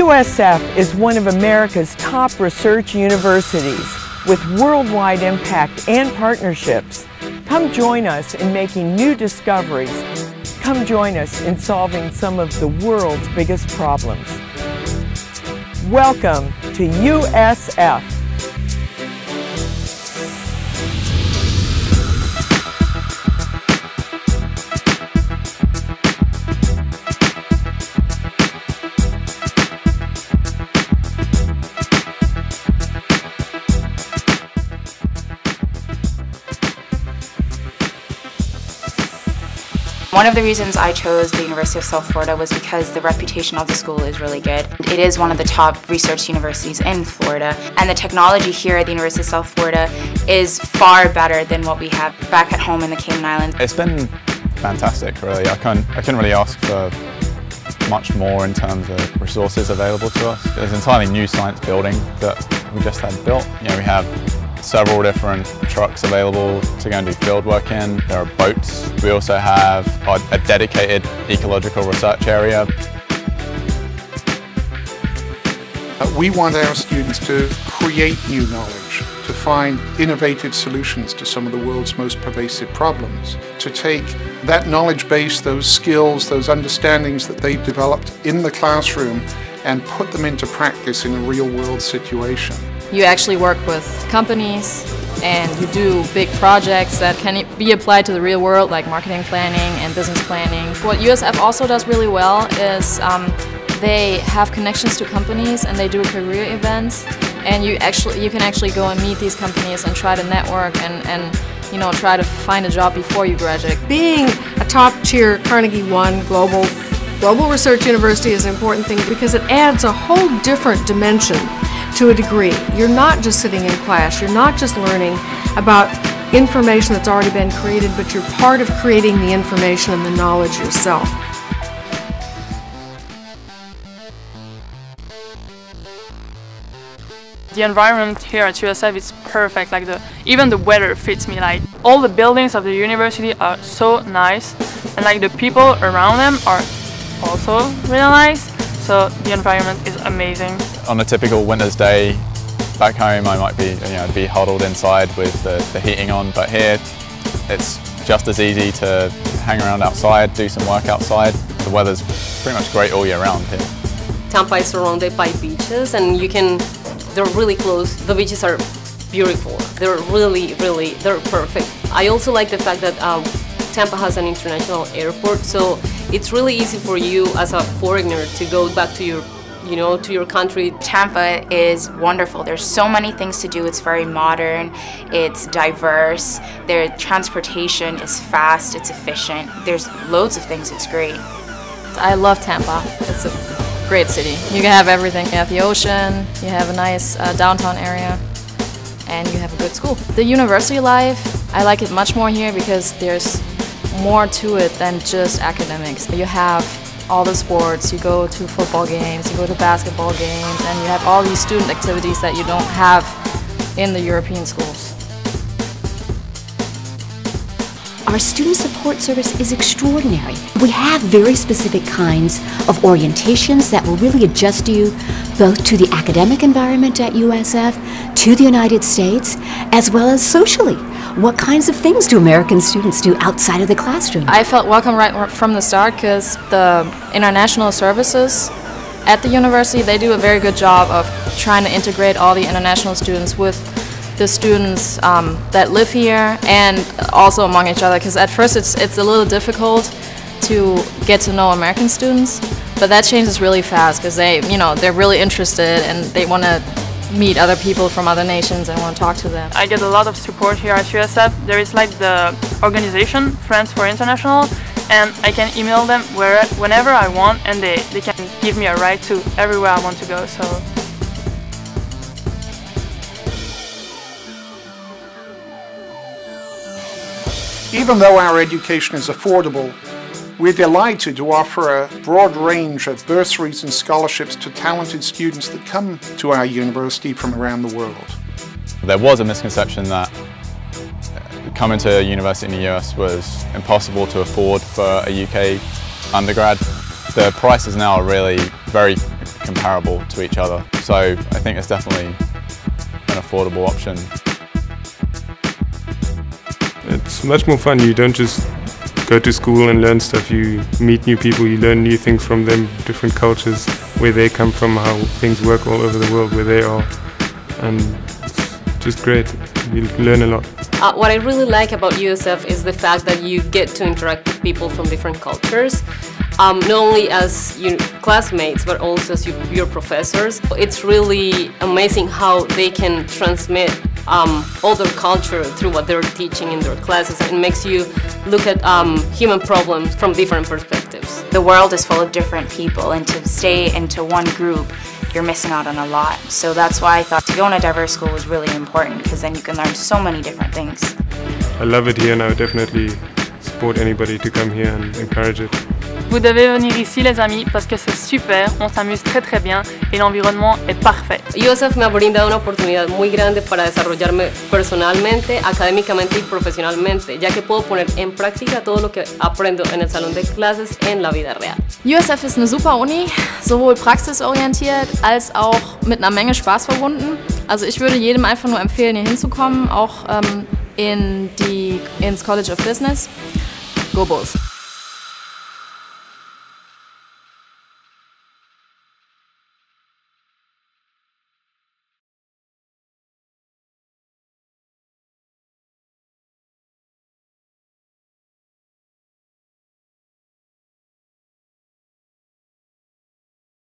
USF is one of America's top research universities with worldwide impact and partnerships. Come join us in making new discoveries. Come join us in solving some of the world's biggest problems. Welcome to USF. One of the reasons I chose the University of South Florida was because the reputation of the school is really good. It is one of the top research universities in Florida, and the technology here at the University of South Florida is far better than what we have back at home in the Cayman Islands. It's been fantastic, really. I couldn't really ask for much more in terms of resources available to us. There's an entirely new science building that we just had built. You know, we have several different trucks available to go and do field work in. There are boats. We also have a dedicated ecological research area. We want our students to create new knowledge, to find innovative solutions to some of the world's most pervasive problems, to take that knowledge base, those skills, those understandings that they've developed in the classroom and put them into practice in a real-world situation. You actually work with companies and you do big projects that can be applied to the real world, like marketing planning and business planning. What USF also does really well is they have connections to companies and they do career events, and you can actually go and meet these companies and try to network and you know, try to find a job before you graduate. Being a top-tier Carnegie One global research university is an important thing because it adds a whole different dimension to a degree. You're not just sitting in class, you're not just learning about information that's already been created, but you're part of creating the information and the knowledge yourself. The environment here at USF is perfect. Like even the weather fits me. Like all the buildings of the university are so nice, and like the people around them are also really nice. So the environment is amazing. On a typical winter's day back home, I might be huddled inside with the heating on, but here it's just as easy to hang around outside, do some work outside. The weather's pretty much great all year round here. Tampa is surrounded by beaches, and they're really close. The beaches are beautiful. They're they're perfect. I also like the fact that Tampa has an international airport, so it's really easy for you as a foreigner to go back to your country. Tampa is wonderful. There's so many things to do. It's very modern, it's diverse, their transportation is fast, it's efficient. There's loads of things, it's great. I love Tampa. It's a great city. You can have everything. You have the ocean, you have a nice downtown area, and you have a good school. The university life, I like it much more here because there's more to it than just academics. You have all the sports, you go to football games, you go to basketball games, and you have all these student activities that you don't have in the European schools. Our student support service is extraordinary. We have very specific kinds of orientations that will really adjust you both to the academic environment at USF, to the United States, as well as socially. What kinds of things do American students do outside of the classroom? I felt welcome right from the start because the international services at the university, they do a very good job of trying to integrate all the international students with the students that live here and also among each other, because at first it's a little difficult to get to know American students, but that changes really fast because they're really interested and they want to meet other people from other nations and want to talk to them. I get a lot of support here at USF. There is like the organization Friends for International, and I can email them whenever I want, and they can give me a ride to everywhere I want to go. So even though our education is affordable, we're delighted to offer a broad range of bursaries and scholarships to talented students that come to our university from around the world. There was a misconception that coming to a university in the US was impossible to afford for a UK undergrad. The prices now are really very comparable to each other. So I think it's definitely an affordable option. It's much more fun. You don't just go to school and learn stuff. You meet new people, you learn new things from them, different cultures, where they come from, how things work all over the world, where they are. And it's just great. You learn a lot. What I really like about USF is the fact that you get to interact with people from different cultures, not only as classmates but also as your professors. It's really amazing how they can transmit all their culture through what they're teaching in their classes. It makes you look at human problems from different perspectives. The world is full of different people, and to stay into one group, you're missing out on a lot. So that's why I thought to go in a diverse school was really important, because then you can learn so many different things. I love it here and I would definitely support anybody to come here and encourage it. Vous devez venir ici les amis parce que c'est super, on s'amuse très bien et l'environnement est parfait. USF me ha brindado una oportunidad muy grande para desarrollarme personalmente, académicamente y profesionalmente, ya que puedo poner en práctica todo lo que aprendo en el salón de clases en la vida real. USF ist eine super Uni, sowohl praxisorientiert als auch mit einer Menge Spaß verbunden. Also ich würde jedem einfach nur empfehlen, hier hinzukommen, auch ins College of Business. Go Bulls!